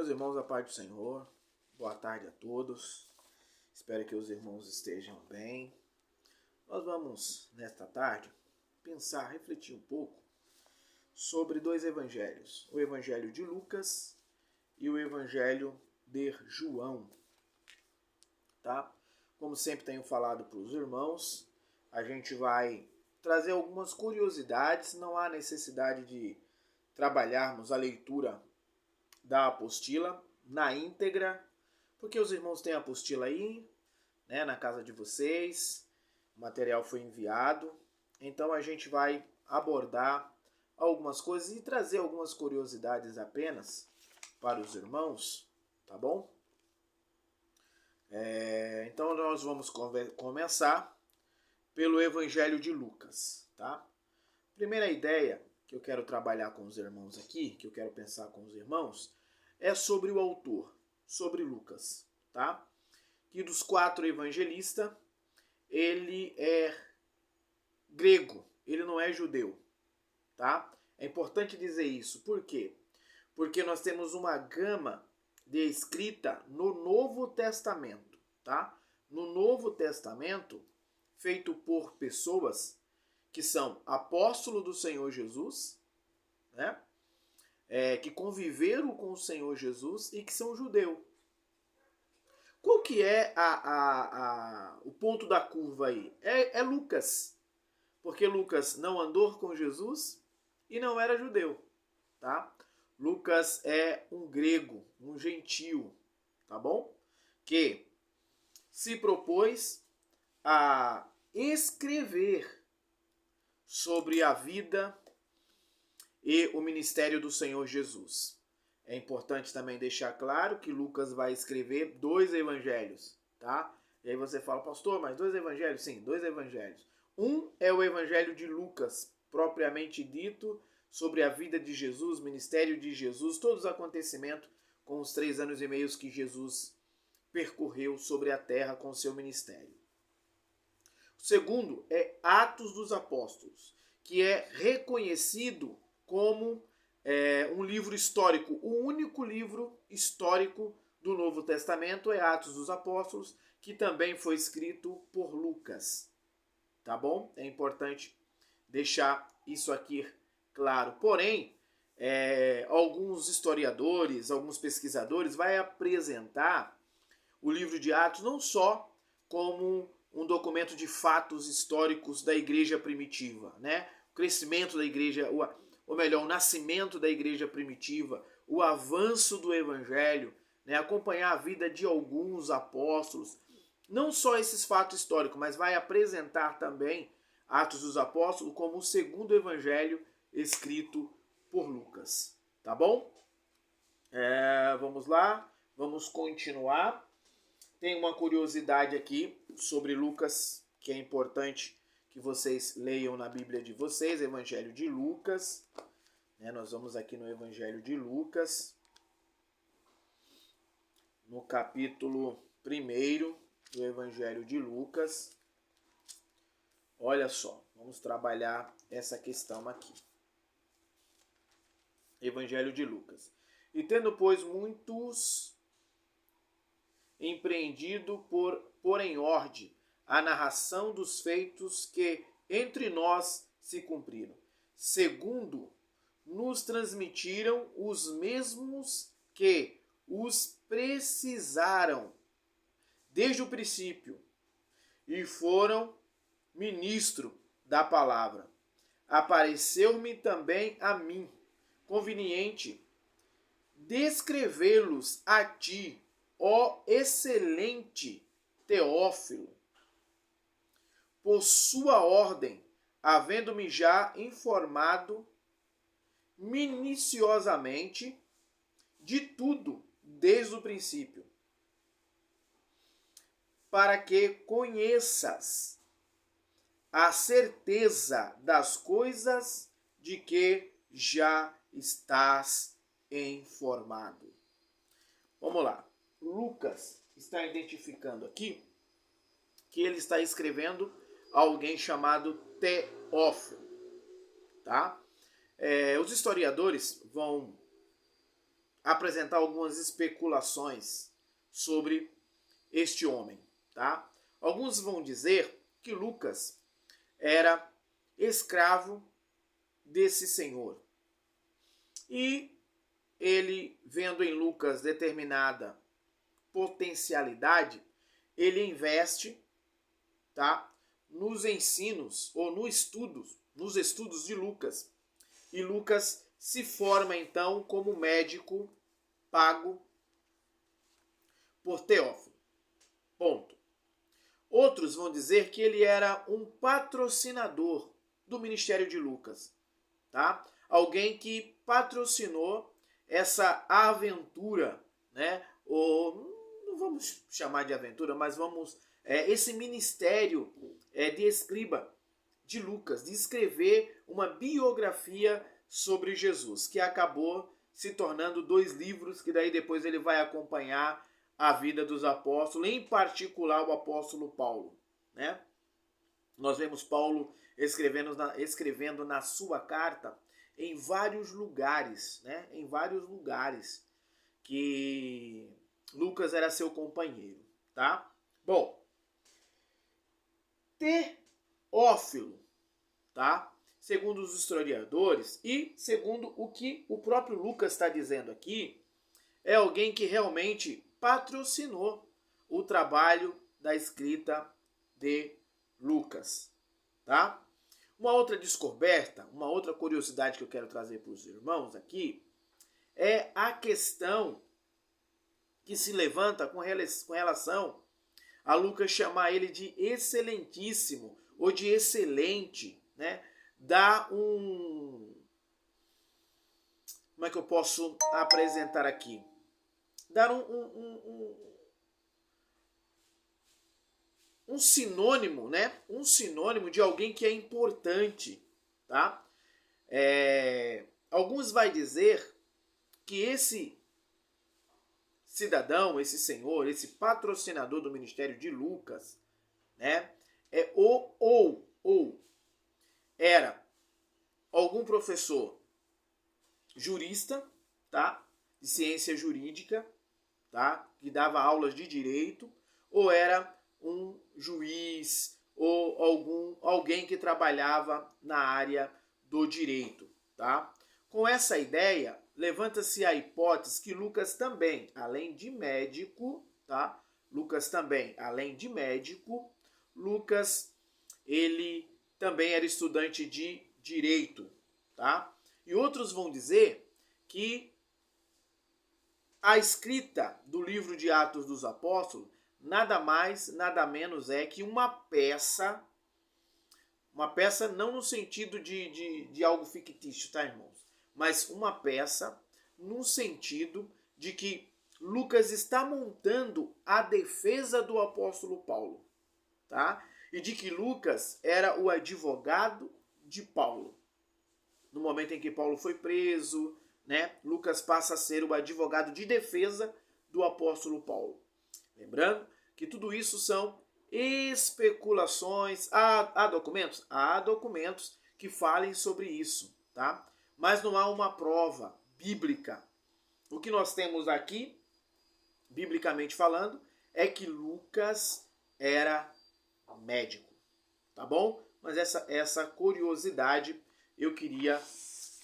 Meus irmãos, a paz do Senhor, boa tarde a todos. Espero que os irmãos estejam bem. Nós vamos, nesta tarde, pensar, refletir um pouco sobre dois evangelhos. O evangelho de Lucas e o evangelho de João. Tá? Como sempre tenho falado para os irmãos, a gente vai trazer algumas curiosidades. Não há necessidade de trabalharmos a leitura da apostila na íntegra, porque os irmãos têm a apostila aí, né, na casa de vocês, o material foi enviado, então a gente vai abordar algumas coisas e trazer algumas curiosidades apenas para os irmãos, tá bom? Então nós vamos começar pelo Evangelho de Lucas, tá? Primeira ideia que eu quero trabalhar com os irmãos aqui, que eu quero pensar com os irmãos, é sobre o autor, sobre Lucas, tá? Que dos 4 evangelistas, ele é grego, ele não é judeu, tá? É importante dizer isso, por quê? Porque nós temos uma gama de escrita no Novo Testamento, tá? No Novo Testamento, feito por pessoas que são apóstolos do Senhor Jesus, né? Que conviveram com o Senhor Jesus e que são judeus. Qual que é o ponto da curva aí? É Lucas. Porque Lucas não andou com Jesus e não era judeu. Tá? Lucas é um grego, um gentio, tá bom? Que se propôs a escrever sobre a vida e o ministério do Senhor Jesus. É importante também deixar claro que Lucas vai escrever 2 evangelhos, tá? E aí você fala, pastor, mas 2 evangelhos? Sim, 2 evangelhos. Um é o evangelho de Lucas, propriamente dito, sobre a vida de Jesus, ministério de Jesus, todos os acontecimentos com os 3 anos e meio que Jesus percorreu sobre a terra com o seu ministério. O segundo é Atos dos Apóstolos, que é reconhecido como um livro histórico. O único livro histórico do Novo Testamento é Atos dos Apóstolos, que também foi escrito por Lucas. Tá bom? É importante deixar isso aqui claro. Porém, alguns historiadores, alguns pesquisadores vai apresentar o livro de Atos não só como um documento de fatos históricos da igreja primitiva, né? O crescimento da igreja, ou melhor, o nascimento da igreja primitiva, o avanço do evangelho, né? Acompanhar a vida de alguns apóstolos. Não só esses fatos históricos, mas vai apresentar também Atos dos Apóstolos como o segundo evangelho escrito por Lucas. Tá bom? Vamos lá, vamos continuar. Tem uma curiosidade aqui sobre Lucas, que é importante que vocês leiam na Bíblia de vocês, Evangelho de Lucas. Nós vamos aqui no Evangelho de Lucas, no capítulo 1 do Evangelho de Lucas. Olha só, vamos trabalhar essa questão aqui. Evangelho de Lucas. E tendo, pois, muitos empreendido por em ordem a narração dos feitos que entre nós se cumpriram, segundo nos transmitiram os mesmos que os precisaram desde o princípio e foram ministro da palavra. Apareceu-me também a mim conveniente descrevê-los a ti, ó excelente Teófilo, por sua ordem, havendo-me já informado minuciosamente de tudo desde o princípio, para que conheças a certeza das coisas de que já estás informado. Vamos lá. Lucas está identificando aqui que ele está escrevendo a alguém chamado Teófilo, tá? Os historiadores vão apresentar algumas especulações sobre este homem, tá? Alguns vão dizer que Lucas era escravo desse senhor. E ele, vendo em Lucas determinada potencialidade, ele investe, tá, nos ensinos ou nos estudos de Lucas. E Lucas se forma então como médico pago por Teófilo. Ponto. Outros vão dizer que ele era um patrocinador do ministério de Lucas, tá? Alguém que patrocinou essa aventura, né? Ou não vamos chamar de aventura, mas vamos esse ministério de escriba de Lucas, de escrever uma biografia sobre Jesus, que acabou se tornando 2 livros que daí depois ele vai acompanhar a vida dos apóstolos, em particular o apóstolo Paulo, né? Nós vemos Paulo escrevendo na sua carta em vários lugares, né? Em vários lugares que Lucas era seu companheiro, tá? Bom, Teófilo, tá? Segundo os historiadores e segundo o que o próprio Lucas está dizendo aqui, é alguém que realmente patrocinou o trabalho da escrita de Lucas, tá? Uma outra descoberta, uma outra curiosidade que eu quero trazer para os irmãos aqui é a questão que se levanta com relação a Lucas chamar ele de excelentíssimo ou de excelente, né? Dá um... Como é que eu posso apresentar aqui? Dar um sinônimo, né? Um sinônimo de alguém que é importante, tá? Alguns vai dizer que esse cidadão, esse senhor, esse patrocinador do ministério de Lucas, né? Ou era algum professor jurista, tá? De ciência jurídica, tá? Que dava aulas de direito, ou era um juiz ou alguém que trabalhava na área do direito, tá? Com essa ideia, levanta-se a hipótese que Lucas também, além de médico, tá? Lucas, ele também era estudante de direito, tá? E outros vão dizer que a escrita do livro de Atos dos Apóstolos nada mais, nada menos é que uma peça não no sentido de algo fictício, tá, irmãos? Mas uma peça no sentido de que Lucas está montando a defesa do apóstolo Paulo, tá? E de que Lucas era o advogado de Paulo. No momento em que Paulo foi preso, né, Lucas passa a ser o advogado de defesa do apóstolo Paulo. Lembrando que tudo isso são especulações. Há documentos? Há documentos que falem sobre isso, tá? Mas não há uma prova bíblica. O que nós temos aqui, biblicamente falando, é que Lucas era médico, tá bom? Mas essa curiosidade eu queria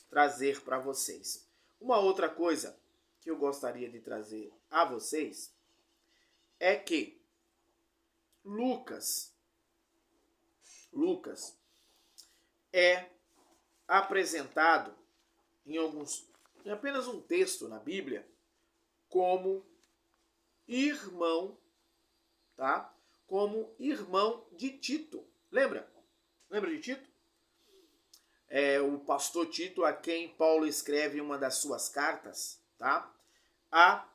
trazer para vocês. Uma outra coisa que eu gostaria de trazer a vocês é que Lucas é apresentado em apenas um texto na Bíblia como irmão, tá? Como irmão de Tito. Lembra? Lembra de Tito? O pastor Tito, a quem Paulo escreve uma das suas cartas, tá? Há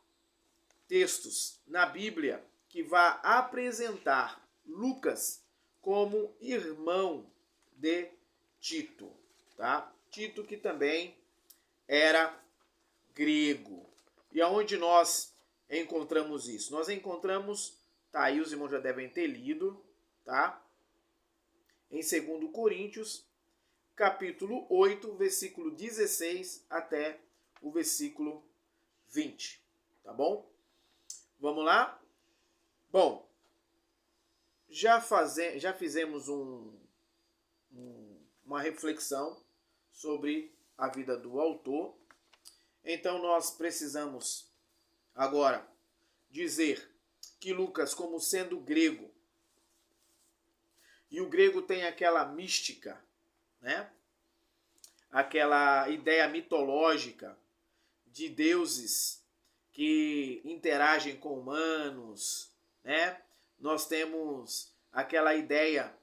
textos na Bíblia que vai apresentar Lucas como irmão de Tito, tá? Tito que também era grego. E aonde nós encontramos isso? Nós encontramos, tá aí os irmãos já devem ter lido, tá? Em 2 Coríntios, capítulo 8, versículo 16 até o versículo 20. Tá bom? Vamos lá? Bom, já fizemos uma reflexão sobre a vida do autor. Então nós precisamos agora dizer que Lucas, como sendo grego, e o grego tem aquela mística, né? Aquela ideia mitológica de deuses que interagem com humanos, né? Nós temos aquela ideia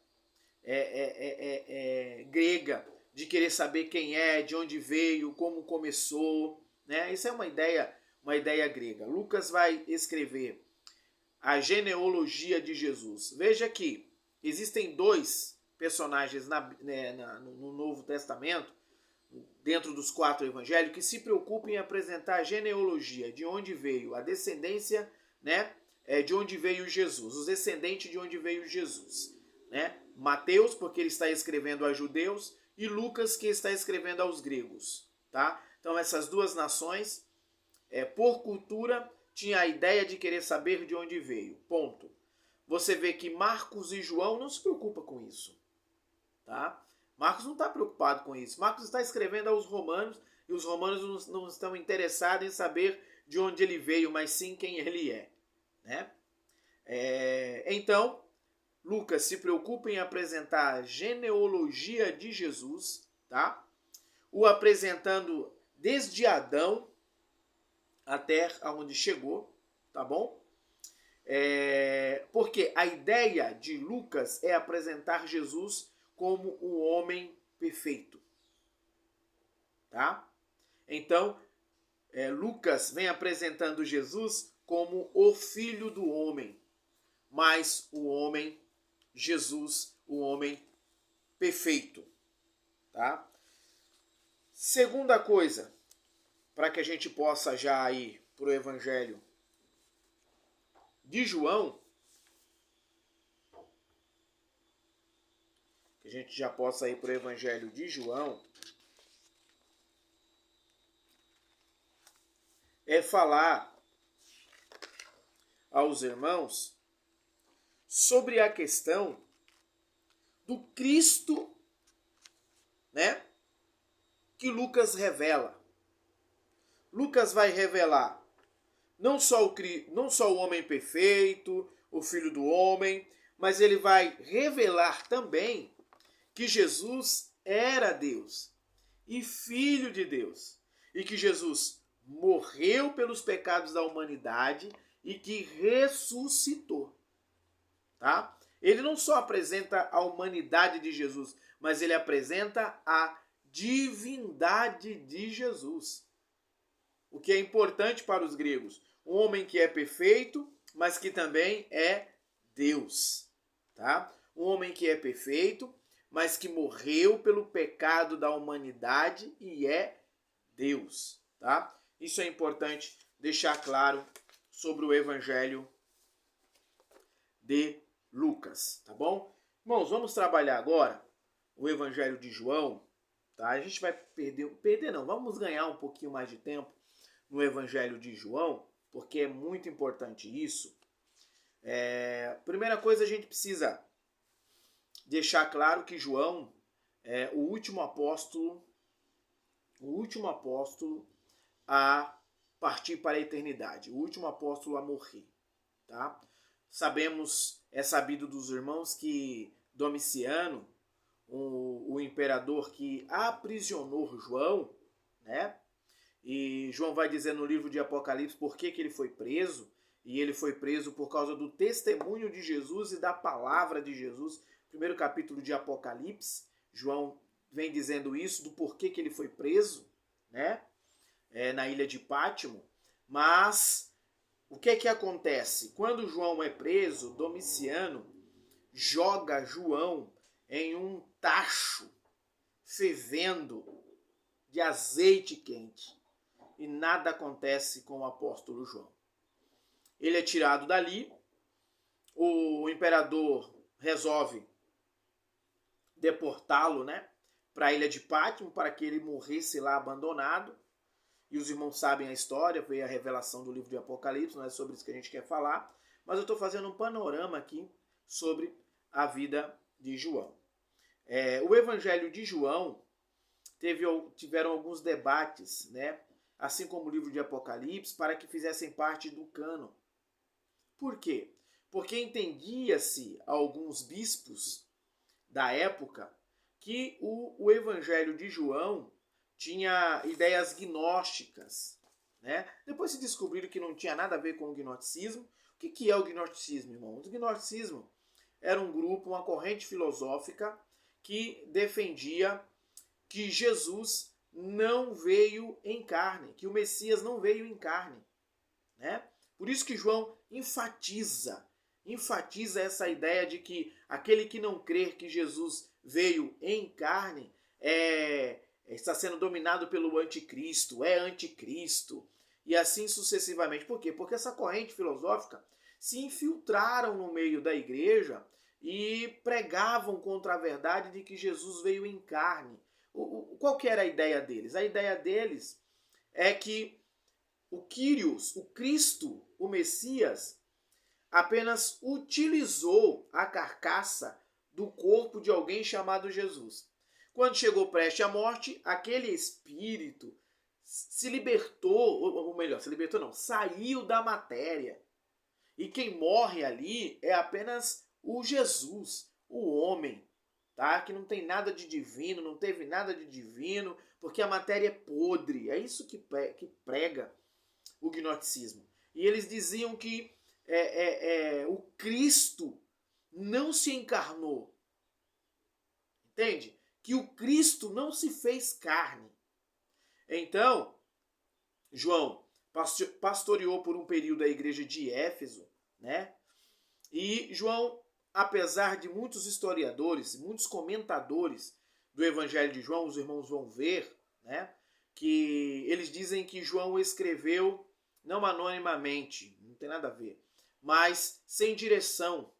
grega de querer saber quem é, de onde veio, como começou, né? Isso é uma ideia grega. Lucas vai escrever a genealogia de Jesus. Veja que existem dois personagens no Novo Testamento, dentro dos 4 evangelhos, que se preocupam em apresentar a genealogia, de onde veio a descendência, né? De onde veio Jesus, os descendentes de onde veio Jesus, né? Mateus, porque ele está escrevendo a judeus, e Lucas, que está escrevendo aos gregos, tá? Então essas duas nações, por cultura, tinha a ideia de querer saber de onde veio, ponto. Você vê que Marcos e João não se preocupam com isso, tá? Marcos não está preocupado com isso. Marcos está escrevendo aos romanos, e os romanos não estão interessados em saber de onde ele veio, mas sim quem ele é, né? Então, Lucas se preocupa em apresentar a genealogia de Jesus, tá? O apresentando desde Adão até onde chegou, tá bom? Porque a ideia de Lucas é apresentar Jesus como um homem perfeito, tá? Então, Lucas vem apresentando Jesus como o Filho do homem, mas o homem, Jesus, o homem perfeito, tá? Segunda coisa, para que a gente possa já ir para o Evangelho de João, que a gente já possa ir para o Evangelho de João, é falar aos irmãos sobre a questão do Cristo, né, que Lucas revela. Lucas vai revelar não só o homem perfeito, o Filho do homem, mas ele vai revelar também que Jesus era Deus e Filho de Deus, e que Jesus morreu pelos pecados da humanidade e que ressuscitou, tá? Ele não só apresenta a humanidade de Jesus, mas ele apresenta a divindade de Jesus. O que é importante para os gregos, um homem que é perfeito, mas que também é Deus, tá? Um homem que é perfeito, mas que morreu pelo pecado da humanidade e é Deus, tá? Isso é importante deixar claro sobre o Evangelho de Lucas, tá bom? Irmãos, vamos trabalhar agora o Evangelho de João, tá? A gente vai perder não, vamos ganhar um pouquinho mais de tempo no Evangelho de João, porque é muito importante isso. Primeira coisa, a gente precisa deixar claro que João é o último apóstolo a partir para a eternidade, o último apóstolo a morrer, tá? É sabido dos irmãos que Domiciano, o imperador que aprisionou João, né? E João vai dizer no livro de Apocalipse por que ele foi preso, e ele foi preso por causa do testemunho de Jesus e da palavra de Jesus. Primeiro capítulo de Apocalipse, João vem dizendo isso, do porquê que ele foi preso, né? Na ilha de Pátimo. Mas o que é que acontece? Quando João é preso, Domiciano joga João em um tacho fervendo de azeite quente. E nada acontece com o apóstolo João. Ele é tirado dali, o imperador resolve deportá-lo, né, para a ilha de Pátimo, para que ele morresse lá abandonado. e os irmãos sabem a história, veio a revelação do livro de Apocalipse, não é sobre isso que a gente quer falar, mas eu estou fazendo um panorama aqui sobre a vida de João. O Evangelho de João tiveram alguns debates, né? Assim como o livro de Apocalipse, para que fizessem parte do cânon. Por quê? Porque entendia-se a alguns bispos da época que o Evangelho de João tinha ideias gnósticas, né? Depois se descobriram que não tinha nada a ver com o gnosticismo. O que é o gnosticismo, irmão? O gnosticismo era um grupo, uma corrente filosófica que defendia que Jesus não veio em carne, que o Messias não veio em carne, né? Por isso que João enfatiza essa ideia de que aquele que não crer que Jesus veio em carne está sendo dominado pelo anticristo, é anticristo, e assim sucessivamente. Por quê? Porque essa corrente filosófica se infiltraram no meio da igreja e pregavam contra a verdade de que Jesus veio em carne. Qual que era a ideia deles? A ideia deles é que o Kyrios, o Cristo, o Messias, apenas utilizou a carcaça do corpo de alguém chamado Jesus. Quando chegou prestes à morte, aquele espírito se libertou, ou melhor, saiu da matéria. E quem morre ali é apenas o Jesus, o homem, tá? Que não tem nada de divino, não teve nada de divino, porque a matéria é podre. É isso que prega o gnosticismo. E eles diziam que o Cristo não se encarnou. Entende? Que o Cristo não se fez carne. Então, João pastoreou por um período a igreja de Éfeso, né? E João, apesar de muitos historiadores, muitos comentadores do Evangelho de João, os irmãos vão ver, né? Que eles dizem que João escreveu não anonimamente, não tem nada a ver, mas sem direção.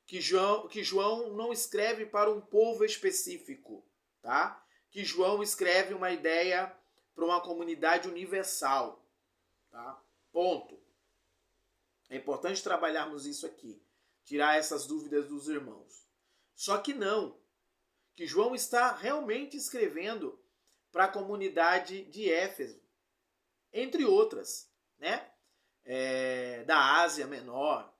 Que João não escreve para um povo específico, tá? Que João escreve uma ideia para uma comunidade universal, tá? Ponto. É importante trabalharmos isso aqui, tirar essas dúvidas dos irmãos. Só que não, que João está realmente escrevendo para a comunidade de Éfeso, entre outras, né? Da Ásia Menor.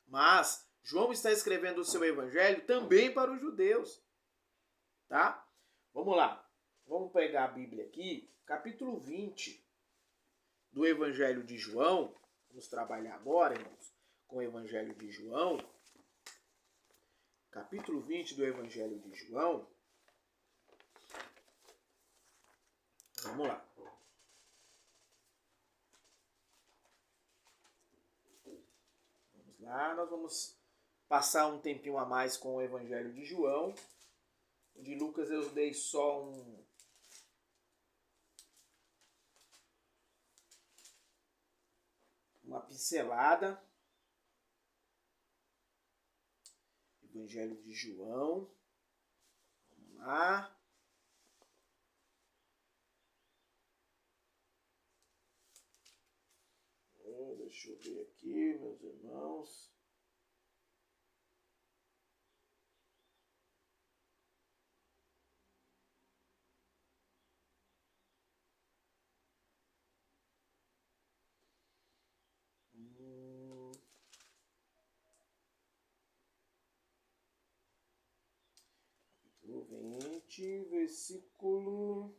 Mas João está escrevendo o seu evangelho também para os judeus, tá? Vamos lá. Vamos pegar a Bíblia aqui, capítulo 20 do Evangelho de João. Vamos trabalhar agora, irmãos, com o Evangelho de João. Capítulo 20 do Evangelho de João. Vamos lá. Vamos lá, nós vamos passar um tempinho a mais com o Evangelho de João. O de Lucas eu dei só uma pincelada. Evangelho de João. Vamos lá. Deixa eu ver aqui, meus irmãos. Capítulo 20, versículo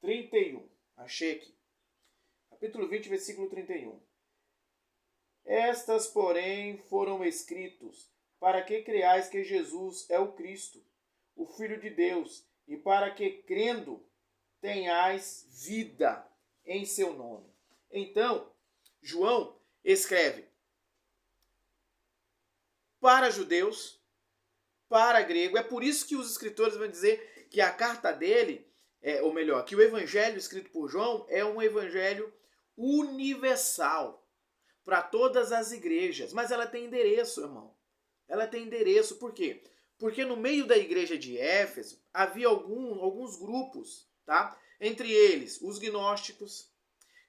31. Achei aqui. Capítulo 20, versículo 31. Estas, porém, foram escritos para que creais que Jesus é o Cristo, o Filho de Deus, e para que, crendo, tenhais vida em seu nome. Então, João escreve para judeus, para grego. É por isso que os escritores vão dizer que a carta dele, ou melhor, que o evangelho escrito por João é um evangelho universal para todas as igrejas. Mas ela tem endereço, irmão. Ela tem endereço. Por quê? Porque no meio da igreja de Éfeso havia alguns grupos, tá? Entre eles, os gnósticos,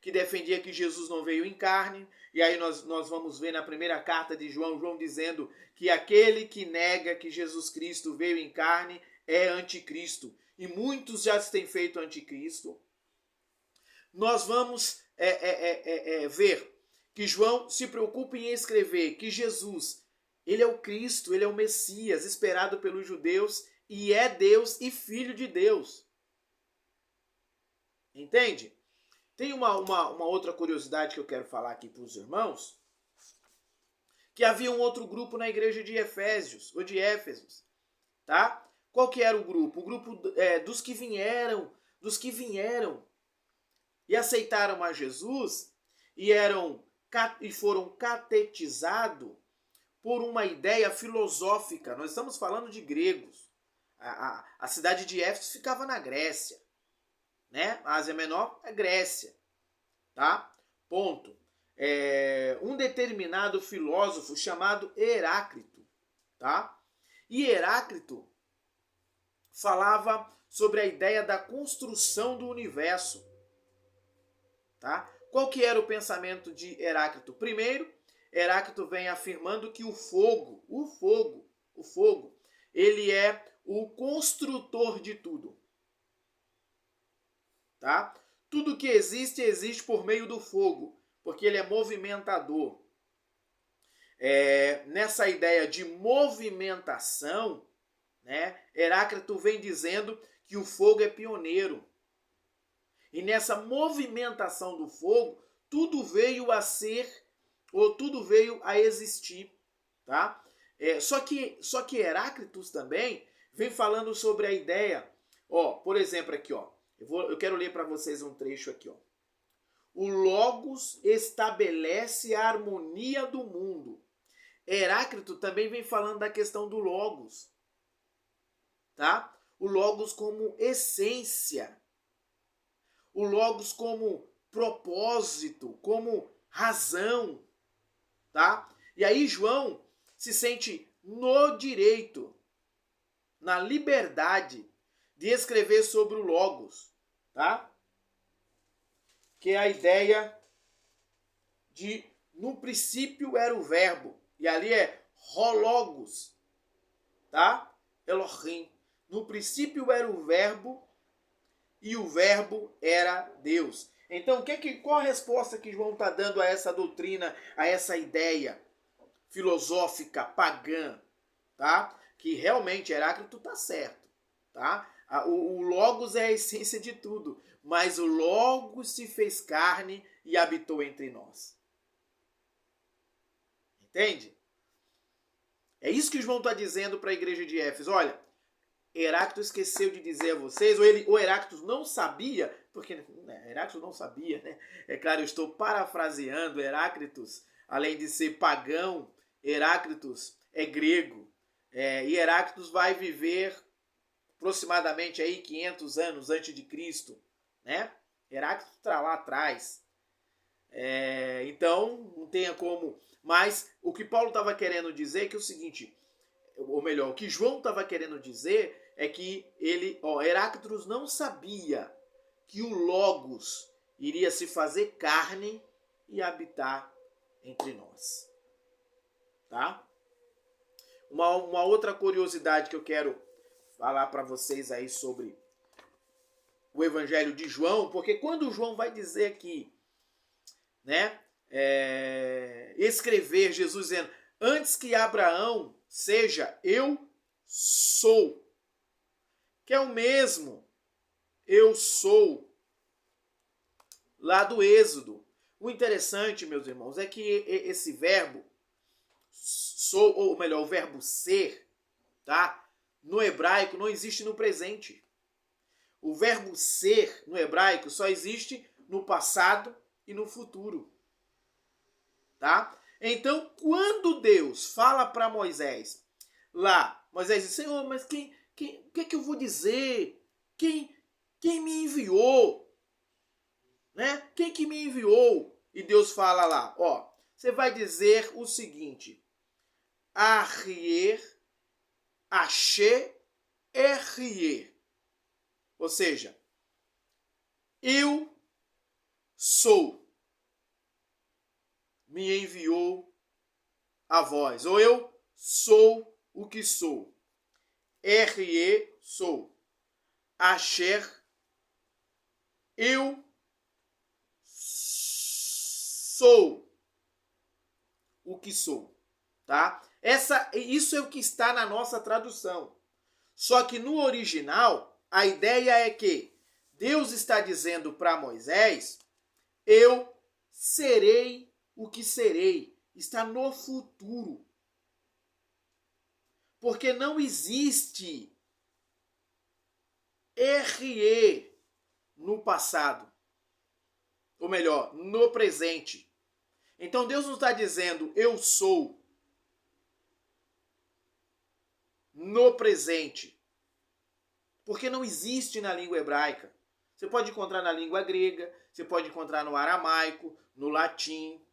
que defendia que Jesus não veio em carne, e aí nós vamos ver na primeira carta de João, João dizendo que aquele que nega que Jesus Cristo veio em carne é anticristo, e muitos já se têm feito anticristo. Nós vamos ver que João se preocupa em escrever que Jesus, ele é o Cristo, ele é o Messias, esperado pelos judeus, e é Deus e Filho de Deus. Entende? Tem uma outra curiosidade que eu quero falar aqui para os irmãos, que havia um outro grupo na igreja de Efésios, ou de Éfesos, tá? Qual que era o grupo? O grupo dos que vieram e aceitaram a Jesus e foram catetizados por uma ideia filosófica. Nós estamos falando de gregos. A cidade de Éfeso ficava na Grécia, né? A Ásia Menor é Grécia, tá? Ponto. Um determinado filósofo chamado Heráclito, tá? E Heráclito falava sobre a ideia da construção do universo, tá? Qual que era o pensamento de Heráclito? Primeiro, Heráclito vem afirmando que o fogo, ele é o construtor de tudo, tá? Tudo que existe, existe por meio do fogo, porque ele é movimentador. Nessa ideia de movimentação, né, Heráclito vem dizendo que o fogo é pioneiro. E nessa movimentação do fogo, tudo veio a ser, ou tudo veio a existir, tá? Só que Heráclito também vem falando sobre a ideia, por exemplo aqui, eu quero ler para vocês um trecho aqui, O Logos estabelece a harmonia do mundo. Heráclito também vem falando da questão do Logos, tá? O Logos como essência, o Logos como propósito, como razão, tá? E aí João se sente no direito, na liberdade de escrever sobre o Logos, tá? Que é a ideia de no princípio era o verbo, e ali é Logos, tá? Elohim. No princípio era o verbo, e o verbo era Deus. Então, qual a resposta que João está dando a essa doutrina, a essa ideia filosófica pagã, tá? Que realmente Heráclito está certo, tá? O Logos é a essência de tudo, mas o Logos se fez carne e habitou entre nós. Entende? É isso que João está dizendo para a igreja de Éfeso. Olha, Heráclito esqueceu de dizer a vocês, ou Heráclito não sabia, porque Heráclito não sabia, né? É claro, eu estou parafraseando Heráclito, além de ser pagão, Heráclito é grego. E Heráclito vai viver aproximadamente aí 500 anos antes de Cristo, né? Heráclito está lá atrás. Então, não tenha como. Mas o que Paulo estava querendo dizer é que é o seguinte, ou melhor, o que João estava querendo dizer é que Heráclito não sabia que o Logos iria se fazer carne e habitar entre nós. Tá? Uma outra curiosidade que eu quero falar para vocês aí sobre o Evangelho de João, porque quando João vai dizer aqui, né, escrever Jesus dizendo, antes que Abraão seja, eu sou, que é o mesmo eu sou lá do Êxodo. O interessante, meus irmãos, é que esse verbo sou, ou melhor, o verbo ser, tá? No hebraico não existe no presente. O verbo ser no hebraico só existe no passado e no futuro, tá? Então, quando Deus fala para Moisés, lá, Moisés diz, Senhor, mas o que eu vou dizer? Quem me enviou? Né? Quem que me enviou? E Deus fala lá, você vai dizer o seguinte, Arrier, Axé, Errier. Ou seja, eu sou, me enviou a vós. Ou eu sou o que sou. R-E, sou. Asher, eu sou o que sou. Tá? Isso é o que está na nossa tradução. Só que no original, a ideia é que Deus está dizendo para Moisés, eu serei o que serei. Está no futuro. Porque não existe RE no passado. Ou melhor, no presente. Então Deus não está dizendo eu sou no presente. Porque não existe na língua hebraica. Você pode encontrar na língua grega, você pode encontrar no aramaico, no latim,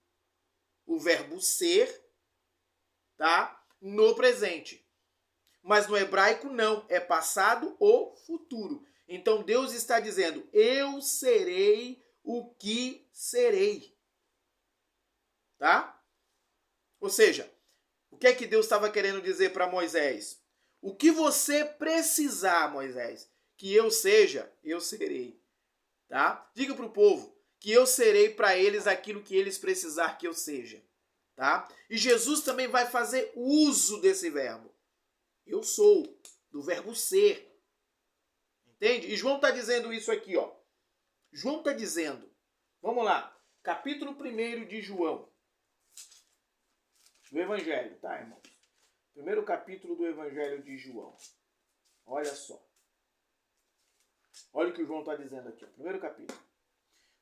o verbo ser, tá? No presente. Mas no hebraico não, é passado ou futuro. Então Deus está dizendo, eu serei o que serei. Tá? Ou seja, o que é que Deus estava querendo dizer para Moisés? O que você precisar, Moisés, que eu seja, eu serei. Tá? Diga para o povo que eu serei para eles aquilo que eles precisar que eu seja. Tá? E Jesus também vai fazer uso desse verbo. Eu sou, do verbo ser. Entende? E João está dizendo isso aqui, ó. João está dizendo, vamos lá, capítulo 1 de João, do Evangelho, tá, irmão? Primeiro capítulo do Evangelho de João. Olha só. Olha o que o João está dizendo aqui, ó. Primeiro capítulo.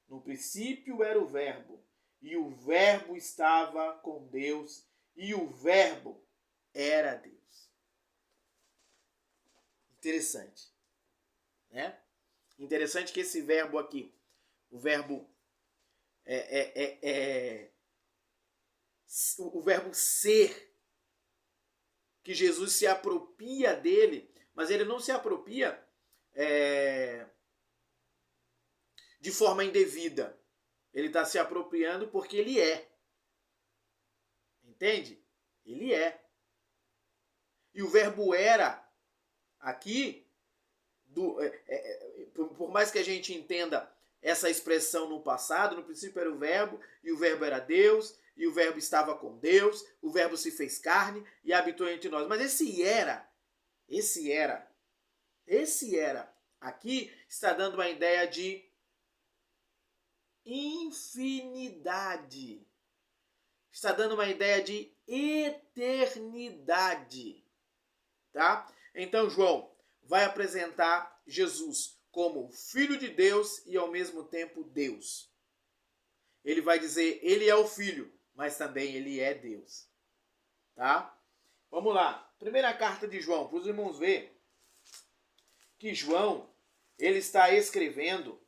No princípio era o verbo, e o verbo estava com Deus, e o verbo era Deus. Interessante, né? Interessante que esse verbo aqui, o verbo o verbo ser, que Jesus se apropria dele, mas ele não se apropria de forma indevida. Ele está se apropriando porque ele é. Entende? Ele é. E o verbo era, aqui, por mais que a gente entenda essa expressão no passado, no princípio era o verbo, e o verbo era Deus, e o verbo estava com Deus, o verbo se fez carne e habitou entre nós. Mas esse era, aqui está dando uma ideia de infinidade. Está dando uma ideia de eternidade. Tá? Então João vai apresentar Jesus como Filho de Deus e ao mesmo tempo Deus. Ele vai dizer, ele é o Filho, mas também ele é Deus. Tá? Vamos lá. Primeira carta de João, para os irmãos verem que João, ele está escrevendo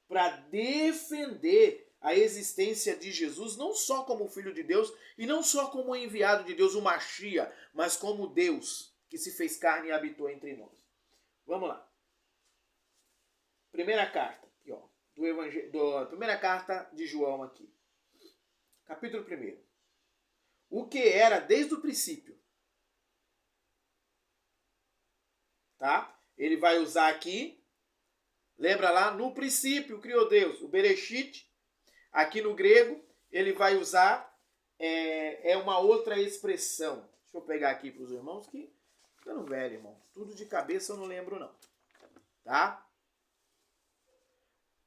para defender a existência de Jesus, não só como Filho de Deus, e não só como enviado de Deus, o Machia, mas como Deus, que se fez carne e habitou entre nós. Vamos lá. Primeira carta, aqui, ó, primeira carta de João aqui. Capítulo 1. O que era desde o princípio. Tá? Ele vai usar aqui, lembra lá, no princípio criou Deus, o Bereshit. Aqui no grego, ele vai usar uma outra expressão. Deixa eu pegar aqui para os irmãos que ficando velho, irmão. Tudo de cabeça eu não lembro, não. Tá?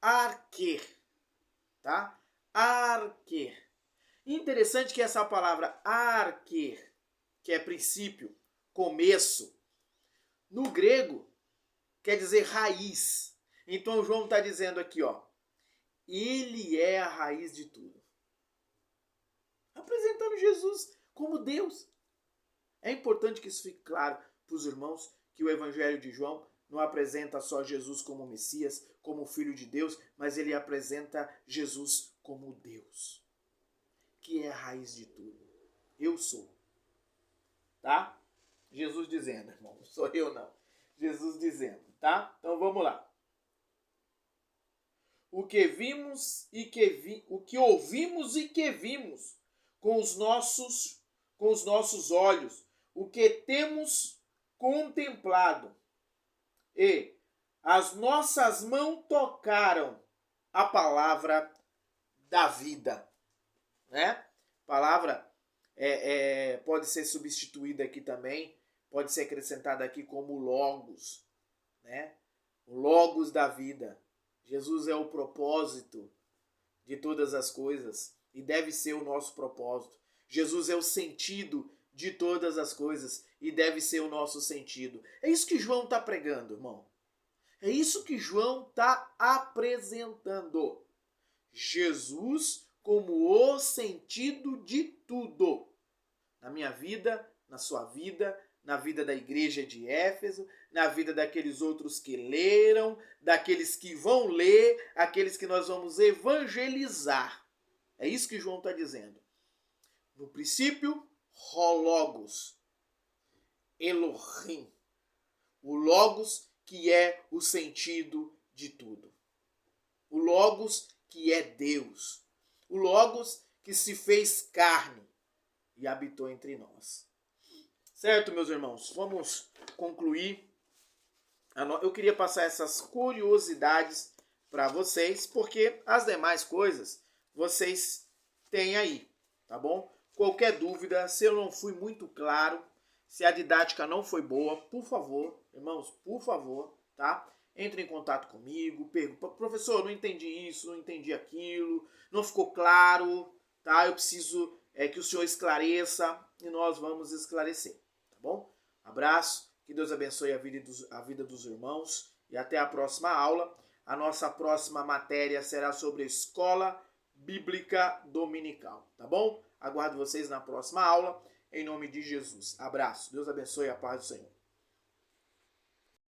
Arquer. Tá? Arquer. Interessante que essa palavra arquer, que é princípio, começo, no grego quer dizer raiz. Então João está dizendo aqui, ó, ele é a raiz de tudo. Apresentando Jesus como Deus. É importante que isso fique claro para os irmãos que o Evangelho de João não apresenta só Jesus como Messias, como Filho de Deus, mas ele apresenta Jesus como Deus, que é a raiz de tudo. Eu sou. Tá? Jesus dizendo, irmão, não sou eu não. Jesus dizendo, tá? Então vamos lá. o que vimos e o que ouvimos e que vimos com os nossos olhos, o que temos contemplado. E as nossas mãos tocaram a palavra da vida, né? Palavra pode ser substituída aqui também, pode ser acrescentada aqui como logos, né? O logos da vida. Jesus é o propósito de todas as coisas e deve ser o nosso propósito. Jesus é o sentido de todas as coisas e deve ser o nosso sentido. É isso que João está pregando, irmão. É isso que João está apresentando. Jesus como o sentido de tudo. Na minha vida, na sua vida, na vida da igreja de Éfeso, na vida daqueles outros que leram, daqueles que vão ler, aqueles que nós vamos evangelizar. É isso que João está dizendo. No princípio, Logos, Elohim. O Logos que é o sentido de tudo. O Logos que é Deus. O Logos que se fez carne e habitou entre nós. Certo, meus irmãos? Vamos concluir. Eu queria passar essas curiosidades para vocês, porque as demais coisas vocês têm aí, tá bom? Qualquer dúvida, se eu não fui muito claro, se a didática não foi boa, por favor, irmãos, por favor, tá? Entre em contato comigo, pergunta, professor, não entendi isso, não entendi aquilo, não ficou claro, tá? Eu preciso que o senhor esclareça e nós vamos esclarecer, tá bom? Abraço, que Deus abençoe a vida dos irmãos e até a próxima aula. A nossa próxima matéria será sobre a escola bíblica dominical, tá bom? Aguardo vocês na próxima aula, em nome de Jesus. Abraço, Deus abençoe a paz do Senhor.